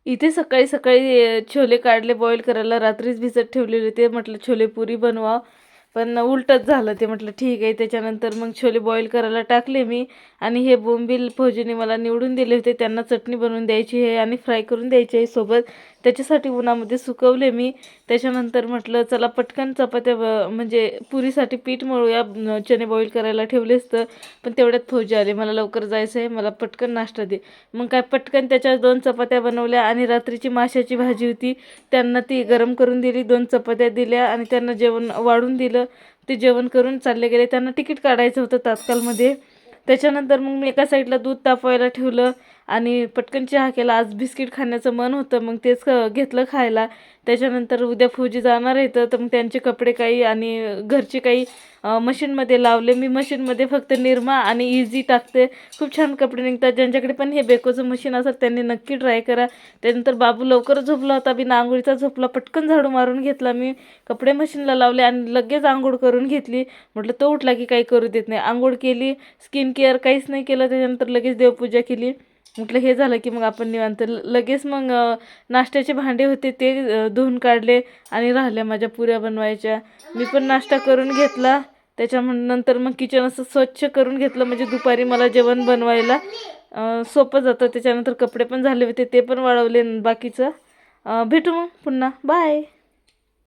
इथे सकाळी सकाळी छोले काढले बॉईल करायला, रात्रीच भिजत ठेवलेले होते. म्हटलं छोले पुरी बनवा, पण उलटच झालं ते. म्हटलं ठीक आहे. त्याच्यानंतर मग छोले बॉईल करायला टाकले मी. आणि हे बोंबील फौजीने मला निवडून दिले होते, त्यांना चटणी बनवून द्यायची आहे आणि फ्राय करून द्यायची आहे सोबत. त्याच्यासाठी उन्हामध्ये सुकवले मी. त्याच्यानंतर म्हटलं चला पटकन चपात्या म्हणजे पुरीसाठी पीठ मळूया. चणे बॉईल करायला ठेवले असतं, पण तेवढ्यात फौजी आले, मला लवकर जायचं आहे, मला पटकन नाश्ता दे. मग काय पटकन त्याच्या 2 चपात्या बनवल्या. आणि रात्रीची माशाची भाजी होती, त्यांना ती गरम करून दिली. 2 चपात्या दिल्या आणि त्यांना जेवण वाढून दिलं. ते जेवण करून चालले गेले. त्यांना तिकीट काढायचं होतं तात्कालमध्ये. त्याच्यानंतर मग मी एका साईडला दूध तापवायला ठेवलं आणि पटकन चहा केला. आज बिस्किट खाण्याचं मन होतं, मग तेच घेतलं खायला. त्याच्यानंतर उद्या फौजी जाणार आहेत, तर मग त्यांचे कपडे काही आणि घरचे काही मशीनमध्ये लावले. मी मशीनमध्ये फक्त निरमा आणि इझी टाकते, खूप छान कपडे निघतात. ज्यांच्याकडे पण हे बेकोचं मशीन असेल त्यांनी नक्की ट्राय करा. त्यानंतर बाबू लवकर झोपला होता, बिना आंघोळीचा झोपला. पटकन झाडू मारून घेतला मी, कपडे मशीनला लावले आणि लगेच आंघोळ करून घेतली. म्हटलं तो उठला की काही करू देत नाही. आंघोळ केली, स्किन केअर काहीच नाही केलं. त्याच्यानंतर लगेच देवपूजा केली. म्हटलं हे झालं की मग आपण निवांत. लगेच मग नाश्त्याचे भांडे होते ते धुवून काढले आणि राहिल्या माझ्या पुऱ्या बनवायच्या. मी पण नाश्ता करून घेतला. त्याच्यानंतर मग किचन असं स्वच्छ करून घेतलं, म्हणजे दुपारी मला जेवण बनवायला सोपं जातं. त्याच्यानंतर कपडे पण झाले होते, ते पण वाळवले. बाकीचं भेटू मग पुन्हा. बाय.